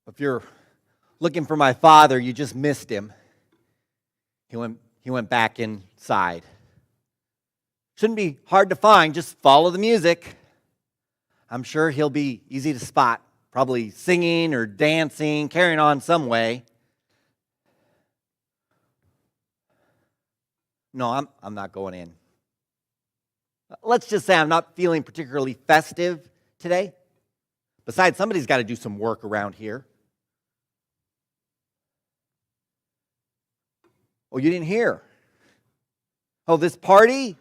If you're looking for my father, you just missed him. He went back inside. Shouldn't be hard to find. Just follow the music. I'm sure he'll be easy to spot. Probably singing or dancing, carrying on some way. No, I'm not going in. Let's just say I'm not feeling particularly festive today. Besides, somebody's got to do some work around here. Oh, you didn't hear? Oh, this party,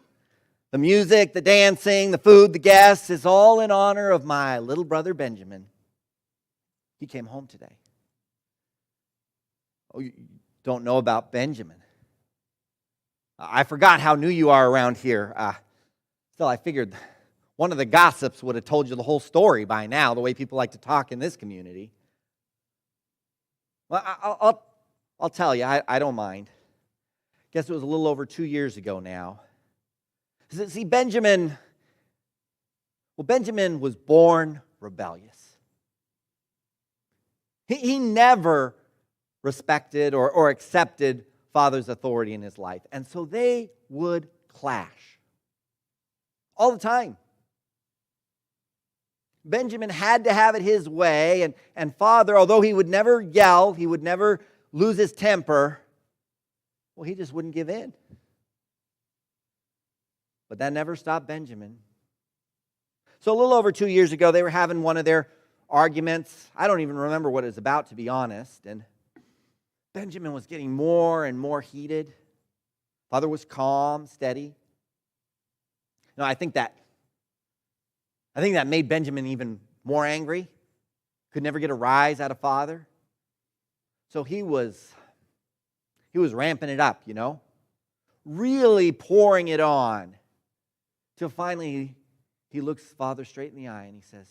the music, the dancing, the food, the guests is all in honor of my little brother Benjamin. He came home today. Oh, you don't know about Benjamin. I forgot how new you are around here. Still, I figured one of the gossips would have told you the whole story by now, the way people like to talk in this community. Well, I'll tell you, I don't mind. Guess it was a little over 2 years ago now. See, Benjamin was born rebellious. He never respected or accepted Father's authority in his life. And so they would clash all the time. Benjamin had to have it his way, and Father, although he would never yell, he would never lose his temper, well, he just wouldn't give in. But that never stopped Benjamin. So a little over 2 years ago, they were having one of their arguments. I don't even remember what it was about, to be honest. And Benjamin was getting more and more heated. Father was calm, steady. No, I think that made Benjamin even more angry. Could never get a rise out of Father. So he was ramping it up, really pouring it on. Till finally he looks Father straight in the eye and he says,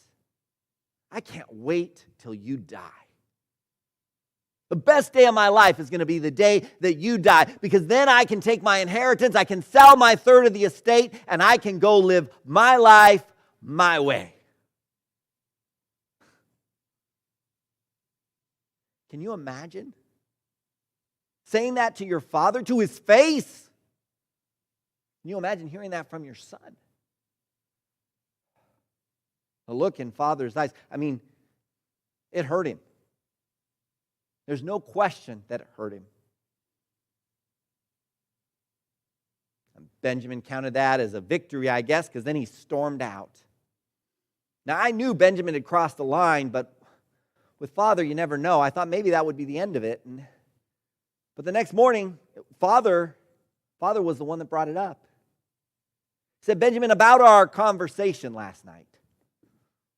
I can't wait till you die. The best day of my life is going to be the day that you die, because then I can take my inheritance, I can sell my third of the estate, and I can go live my life my way. Can you imagine saying that to your father, to his face? Can you imagine hearing that from your son? The look in Father's eyes, it hurt him. There's no question that it hurt him. And Benjamin counted that as a victory, I guess, because then he stormed out. Now, I knew Benjamin had crossed the line, but with Father, you never know. I thought maybe that would be the end of it. But the next morning, Father was the one that brought it up. He said, Benjamin, about our conversation last night.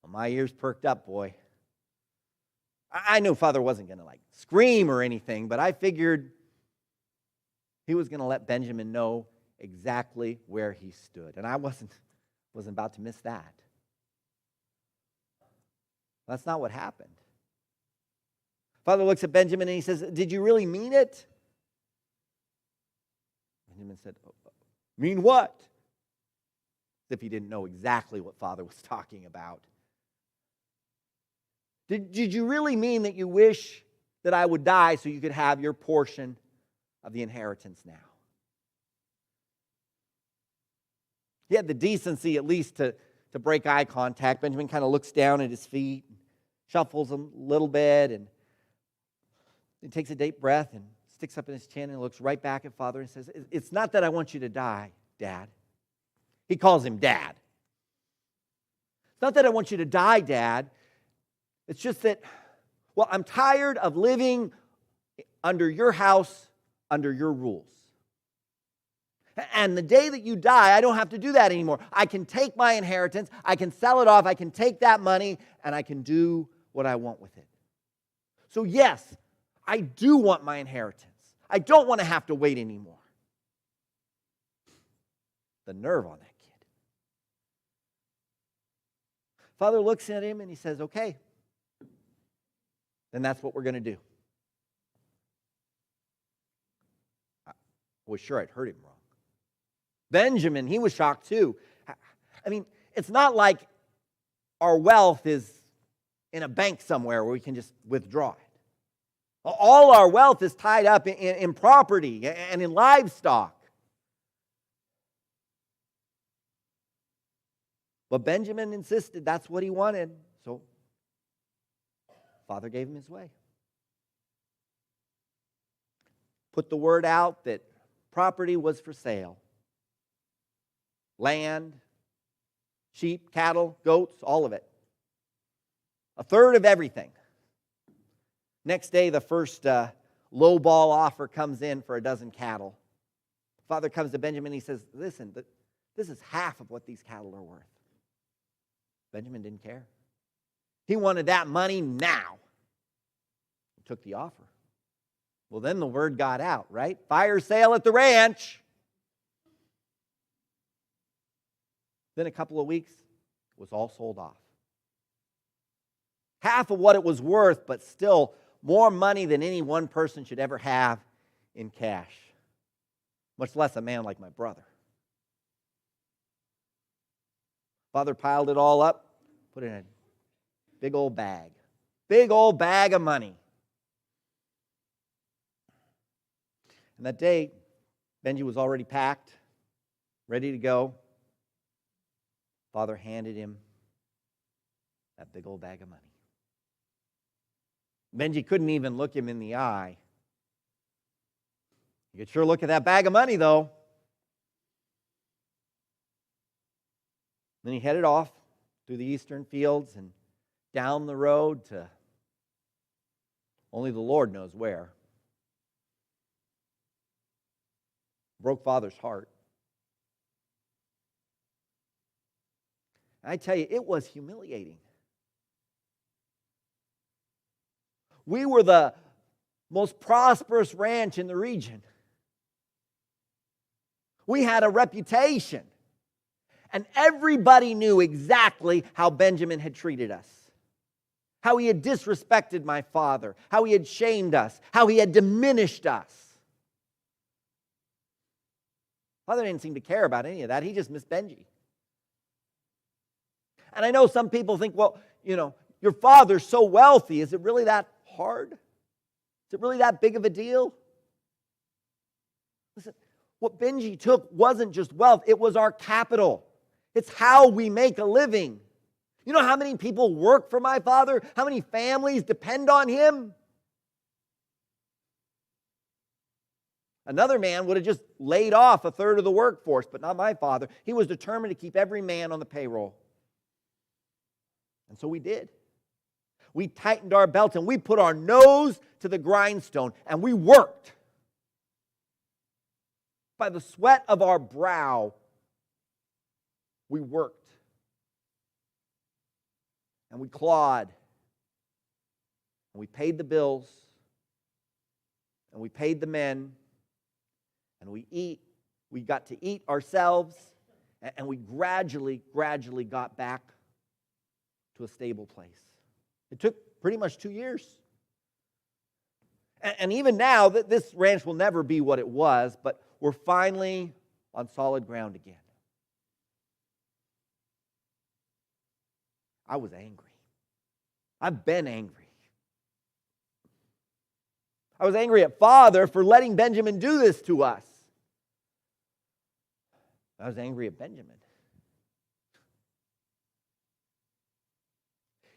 Well, my ears perked up, boy. I knew Father wasn't going to scream or anything, but I figured he was going to let Benjamin know exactly where he stood. And I wasn't about to miss that. That's not what happened. Father looks at Benjamin and he says, did you really mean it? Benjamin said, mean what? As if he didn't know exactly what Father was talking about. Did you really mean that you wish that I would die so you could have your portion of the inheritance now? He had the decency at least to break eye contact. Benjamin kind of looks down at his feet, shuffles a little bit, and he takes a deep breath and sticks up in his chin and looks right back at Father and says, it's not that I want you to die, Dad. He calls him Dad. It's not that I want you to die, Dad. It's just that, I'm tired of living under your house, under your rules. And the day that you die, I don't have to do that anymore. I can take my inheritance, I can sell it off, I can take that money, and I can do what I want with it. So yes, I do want my inheritance. I don't want to have to wait anymore. The nerve on that kid. Father looks at him and he says, okay, then that's what we're going to do. I was sure I'd heard him wrong. Benjamin, he was shocked too. It's not like our wealth is in a bank somewhere where we can just withdraw it. All our wealth is tied up in property and in livestock. But Benjamin insisted that's what he wanted. So Father gave him his way. Put the word out that property was for sale. Land, sheep, cattle, goats, all of it. A third of everything. Next day, the first lowball offer comes in for a dozen cattle. Father comes to Benjamin and he says, listen, this is half of what these cattle are worth. Benjamin didn't care. He wanted that money now. He took the offer. Well, then the word got out, right? Fire sale at the ranch. Then a couple of weeks, it was all sold off. Half of what it was worth, but still more money than any one person should ever have in cash. Much less a man like my brother. Father piled it all up, put it in a big old bag. Big old bag of money. And that day, Benji was already packed, ready to go. Father handed him that big old bag of money. Benji couldn't even look him in the eye. You could sure look at that bag of money, though. Then he headed off through the eastern fields and down the road to only the Lord knows where. Broke Father's heart. I tell you, it was humiliating. We were the most prosperous ranch in the region. We had a reputation. And everybody knew exactly how Benjamin had treated us. How he had disrespected my father. How he had shamed us. How he had diminished us. Father didn't seem to care about any of that. He just missed Benji. And I know some people think, well, your father's so wealthy. Is it really that hard? Is it really that big of a deal? Listen, what Benji took wasn't just wealth. It was our capital. It's how we make a living. You know how many people work for my father? How many families depend on him? Another man would have just laid off a third of the workforce, but not my father. He was determined to keep every man on the payroll. And so we did. We tightened our belts and we put our nose to the grindstone and we worked. By the sweat of our brow, we worked. And we clawed. And we paid the bills. And we paid the men. And we got to eat ourselves, and we gradually got back to a stable place. It took pretty much 2 years. And even now, this ranch will never be what it was, but we're finally on solid ground again. I was angry. I've been angry. I was angry at Father for letting Benjamin do this to us. I was angry at Benjamin.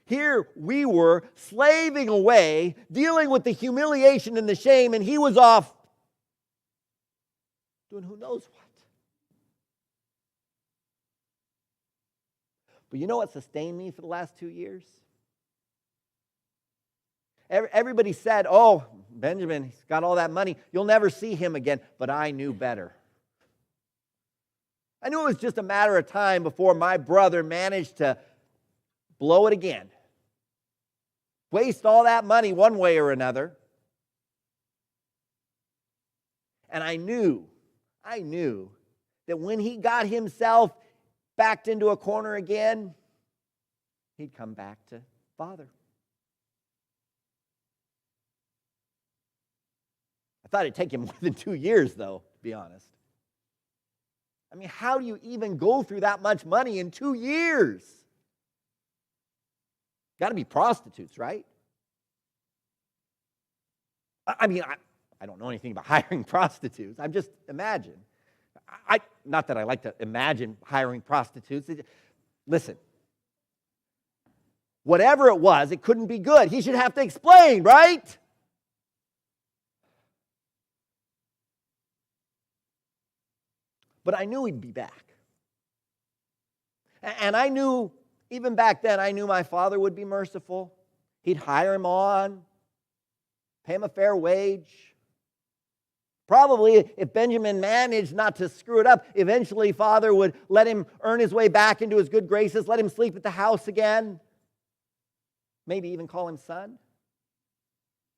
Here we were slaving away, dealing with the humiliation and the shame, and he was off doing who knows what. But you know what sustained me for the last 2 years? Everybody said, oh, Benjamin, he's got all that money. You'll never see him again. But I knew better. I knew it was just a matter of time before my brother managed to blow it again. Waste all that money one way or another. And I knew that when he got himself backed into a corner again, he'd come back to Father. I thought it'd take him more than 2 years, though, to be honest. I mean, how do you even go through that much money in 2 years? Got to be prostitutes, right? I mean, I don't know anything about hiring prostitutes. I'm just imagine. Not that I like to imagine hiring prostitutes. Listen, whatever it was, it couldn't be good. He should have to explain, right? But I knew he'd be back. And I knew, even back then, I knew my father would be merciful. He'd hire him on, pay him a fair wage. Probably, if Benjamin managed not to screw it up, eventually Father would let him earn his way back into his good graces, let him sleep at the house again, maybe even call him son.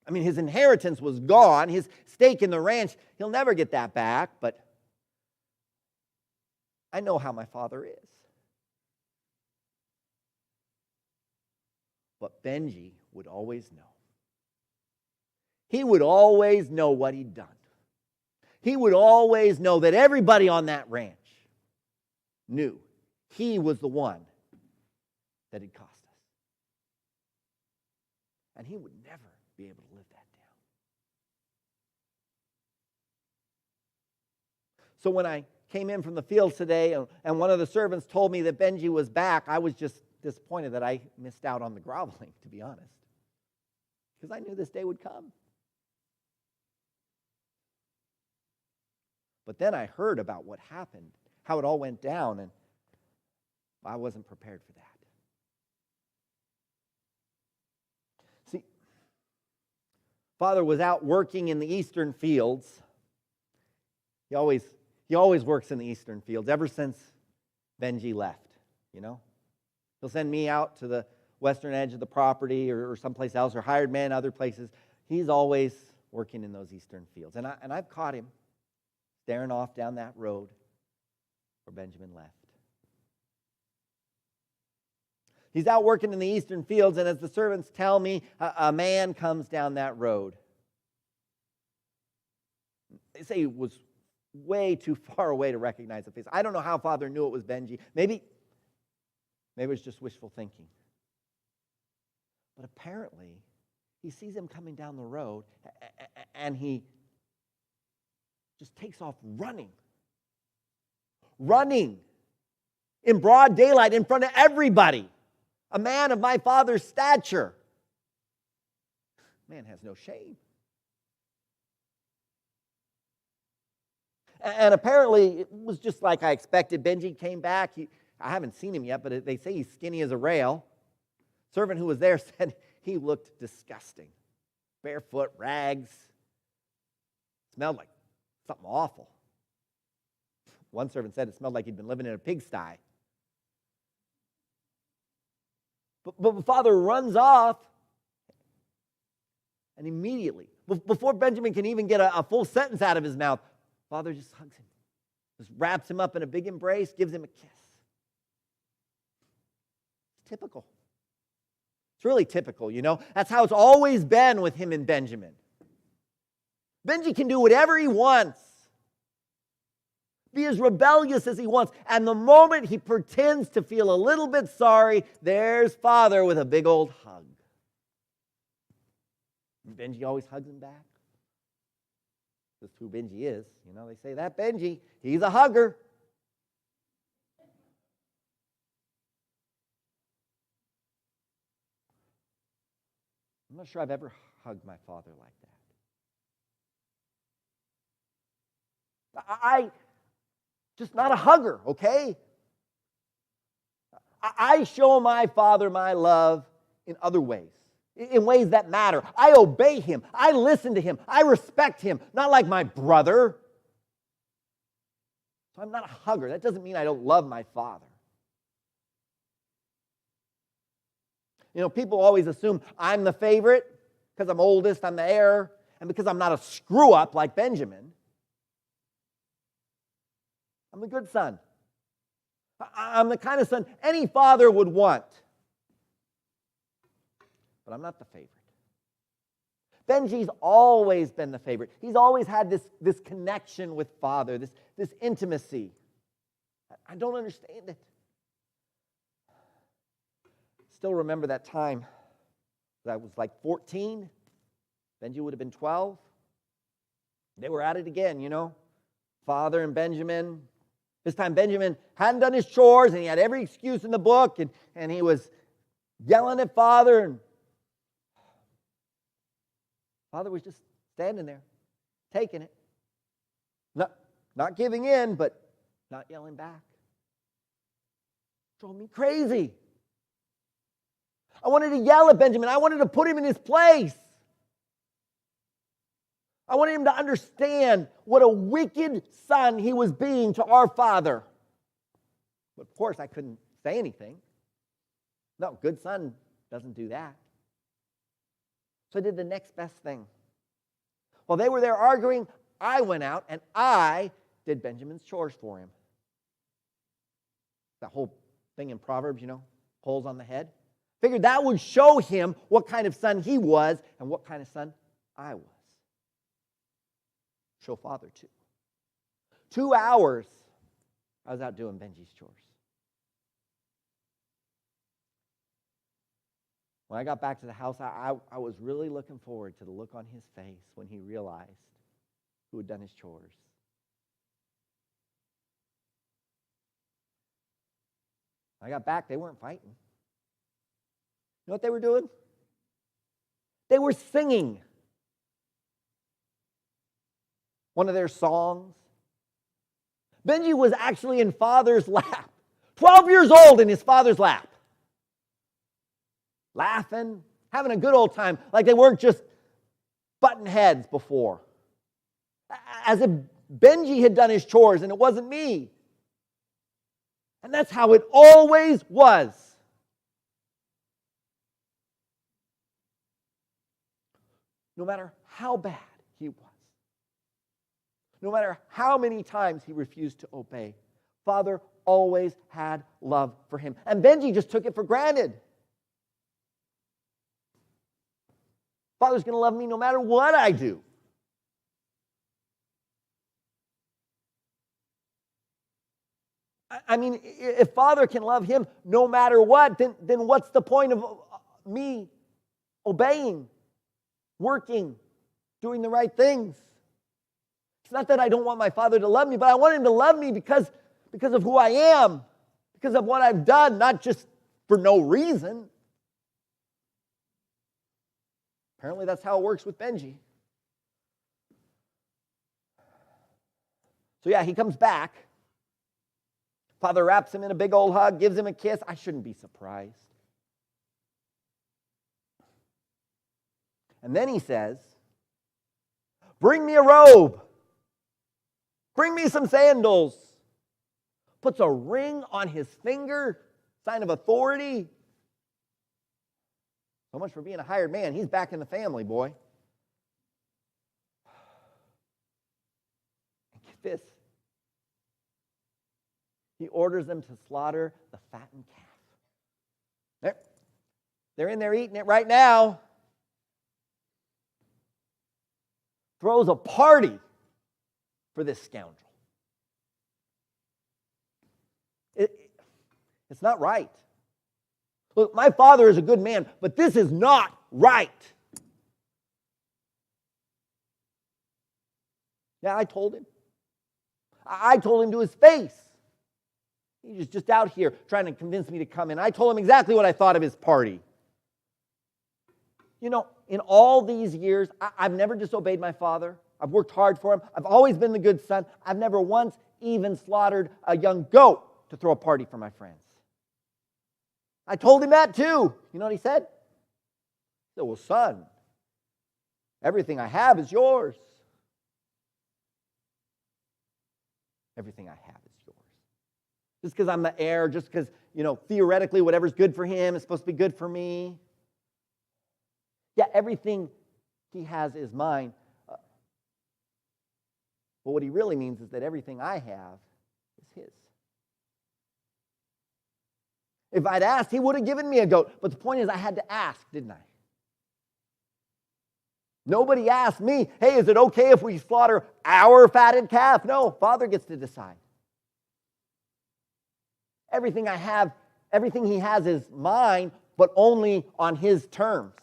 I mean, his inheritance was gone, his stake in the ranch, he'll never get that back, but I know how my father is. But Benji would always know. He would always know what he'd done. He would always know that everybody on that ranch knew he was the one that had cost us. And he would never be able to live that down. So when I came in from the field today and one of the servants told me that Benji was back, I was just disappointed that I missed out on the groveling, to be honest. Because I knew this day would come. But then I heard about what happened, how it all went down, and I wasn't prepared for that. See, Father was out working in the eastern fields. He always works in the eastern fields ever since Benji left, you know. He'll send me out to the western edge of the property or someplace else, or hired man other places. He's always working in those eastern fields. And I've caught him staring off down that road where Benjamin left. He's out working in the eastern fields, and as the servants tell me, a man comes down that road. They say he was way too far away to recognize the face. I don't know how Father knew it was Benji. Maybe it was just wishful thinking. But apparently, he sees him coming down the road, and he just takes off running in broad daylight in front of everybody. A man of my father's stature. Man has no shame. And apparently, it was just like I expected. Benji came back. I haven't seen him yet, but they say he's skinny as a rail. Servant who was there said he looked disgusting. Barefoot, rags. Smelled like something awful. One servant said it smelled like he'd been living in a pigsty. But Father runs off, and immediately, before Benjamin can even get a full sentence out of his mouth, Father just hugs him, just wraps him up in a big embrace, gives him a kiss. It's typical. It's really typical, you know. That's how it's always been with him and Benjamin. Benji can do whatever he wants. Be as rebellious as he wants. And the moment he pretends to feel a little bit sorry, there's Father with a big old hug. And Benji always hugs him back. That's who Benji is. You know, they say that Benji, he's a hugger. I'm not sure I've ever hugged my father like that. I just not a hugger, okay? I show my father my love in other ways, in ways that matter. I obey him. I listen to him. I respect him, not like my brother. So I'm not a hugger. That doesn't mean I don't love my father. You know, people always assume I'm the favorite because I'm oldest, I'm the heir, and because I'm not a screw-up like Benjamin. I'm the good son. I'm the kind of son any father would want. But I'm not the favorite. Benji's always been the favorite. He's always had this connection with Father, this intimacy. I don't understand it. still remember that time. I was like 14. Benji would have been 12. They were at it again, Father and Benjamin. This time Benjamin hadn't done his chores, and he had every excuse in the book, and he was yelling at Father. And Father was just standing there, taking it. Not giving in, but not yelling back. Drove me crazy. I wanted to yell at Benjamin. I wanted to put him in his place. I wanted him to understand what a wicked son he was being to our Father. But of course, I couldn't say anything. No, good son doesn't do that. So I did the next best thing. While they were there arguing, I went out and I did Benjamin's chores for him. That whole thing in Proverbs, holes on the head. Figured that would show him what kind of son he was and what kind of son I was. Show Father too. 2 hours I was out doing Benji's chores. When I got back to the house, I was really looking forward to the look on his face when he realized who had done his chores. When I got back, they weren't fighting. You know what they were doing? They were singing one of their songs. Benji was actually in Father's lap. 12 years old in his father's lap. Laughing, having a good old time, like they weren't just butting heads before. As if Benji had done his chores and it wasn't me. And that's how it always was. No matter how bad he was, no matter how many times he refused to obey, Father always had love for him. And Benji just took it for granted. Father's going to love me no matter what I do. I mean, if Father can love him no matter what, then what's the point of me obeying, working, doing the right things? It's not that I don't want my Father to love me, but I want him to love me because of who I am, because of what I've done, not just for no reason. Apparently that's how it works with Benji. So yeah, he comes back. Father wraps him in a big old hug, gives him a kiss. I shouldn't be surprised. And then he says, bring me a robe. Bring me some sandals. Puts a ring on his finger, sign of authority. So much for being a hired man. He's back in the family, boy. And get this. He orders them to slaughter the fattened calf. They're in there eating it right now. Throws a party for this scoundrel. It's not right. Look, my father is a good man, but this is not right. Yeah, I told him. I told him to his face. He was just out here trying to convince me to come in. I told him exactly what I thought of his party. In all these years, I've never disobeyed my father. I've worked hard for him. I've always been the good son. I've never once even slaughtered a young goat to throw a party for my friends. I told him that too. You know what he said? He said, well, son, everything I have is yours. Everything I have is yours. Just because I'm the heir, just because, theoretically whatever's good for him is supposed to be good for me. Yeah, everything he has is mine. But what he really means is that everything I have is his. If I'd asked, he would have given me a goat. But the point is, I had to ask, didn't I? Nobody asked me, hey, is it okay if we slaughter our fatted calf? No, Father gets to decide. Everything I have, everything he has is mine, but only on his terms.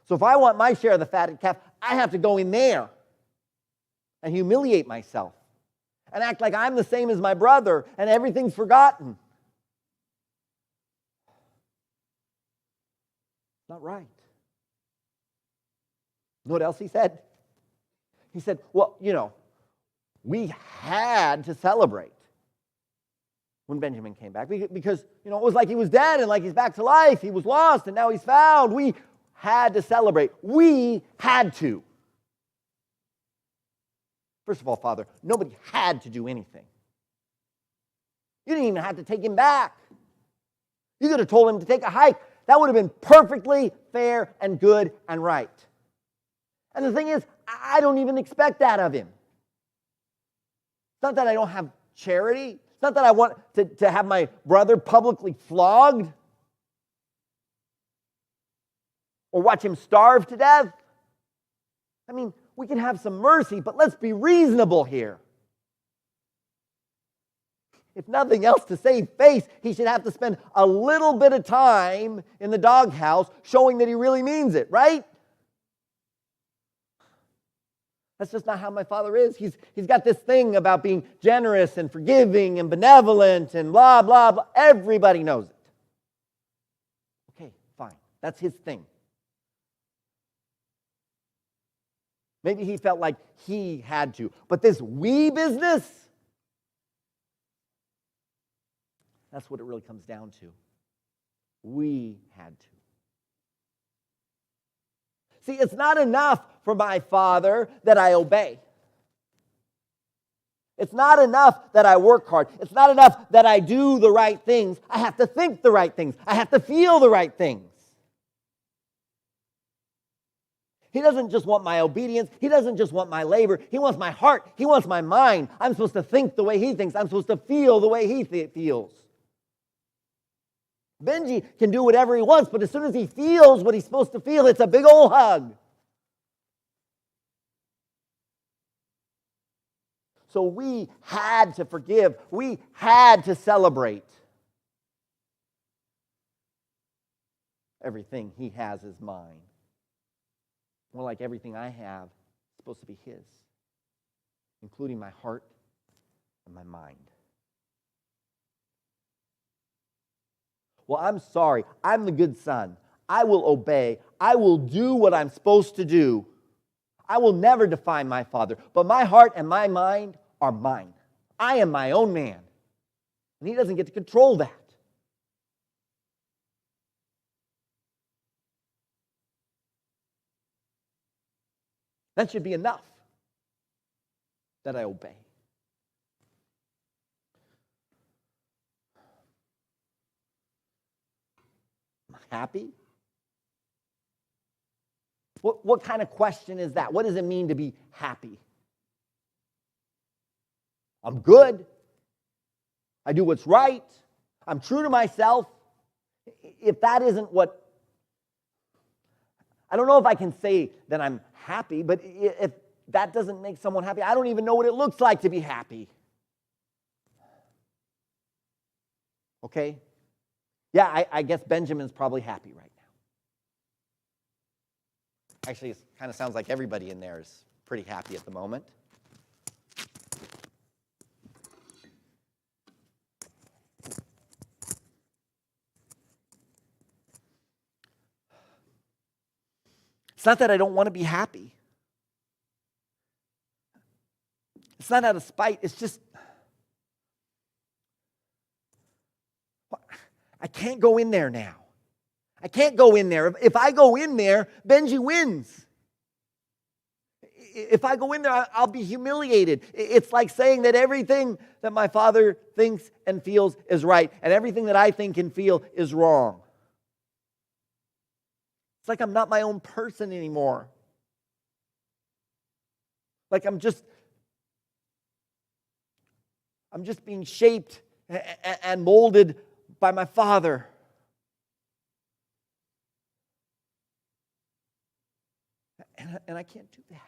So if I want my share of the fatted calf, I have to go in there and humiliate myself and act like I'm the same as my brother and everything's forgotten. Not right. You know what else he said? He said, well, we had to celebrate when Benjamin came back because, it was like he was dead and like he's back to life. He was lost and now he's found. We had to celebrate. We had to. First of all, Father, nobody had to do anything. You didn't even have to take him back. You could have told him to take a hike. That would have been perfectly fair and good and right. And the thing is, I don't even expect that of him. It's not that I don't have charity. It's not that I want to have my brother publicly flogged or watch him starve to death. I mean, we can have some mercy, but let's be reasonable here. If nothing else, to save face, he should have to spend a little bit of time in the doghouse showing that he really means it, right? That's just not how my Father is. He's got this thing about being generous and forgiving and benevolent and blah, blah, blah. Everybody knows it. Okay, fine. That's his thing. Maybe he felt like he had to. But this we business, that's what it really comes down to. We had to. See, it's not enough for my Father that I obey. It's not enough that I work hard. It's not enough that I do the right things. I have to think the right things. I have to feel the right things. He doesn't just want my obedience. He doesn't just want my labor. He wants my heart. He wants my mind. I'm supposed to think the way he thinks. I'm supposed to feel the way he feels. Benji can do whatever he wants, but as soon as he feels what he's supposed to feel, it's a big old hug. So we had to forgive. We had to celebrate. Everything he has is mine. More like everything I have is supposed to be his, including my heart and my mind. Well, I'm sorry. I'm the good son. I will obey. I will do what I'm supposed to do. I will never define my Father. But my heart and my mind are mine. I am my own man. And he doesn't get to control that. That should be enough that I obey. Am I happy? What kind of question is that? What does it mean to be happy? I'm good. I do what's right. I'm true to myself. If that isn't what... I don't know if I can say that I'm happy, but if that doesn't make someone happy, I don't even know what it looks like to be happy. Okay? Yeah, I guess Benjamin's probably happy right now. Actually, it kind of sounds like everybody in there is pretty happy at the moment. It's not that I don't want to be happy. It's not out of spite. It's just, I can't go in there now. I can't go in there. If I go in there, Benji wins. If I go in there, I'll be humiliated. It's like saying that everything that my Father thinks and feels is right, and everything that I think and feel is wrong. It's like I'm not my own person anymore. Like I'm just being shaped and molded by my Father. And I can't do that.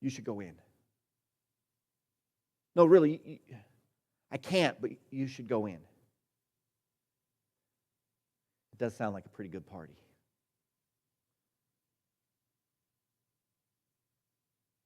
You should go in. No, really, I can't, but you should go in. It does sound like a pretty good party.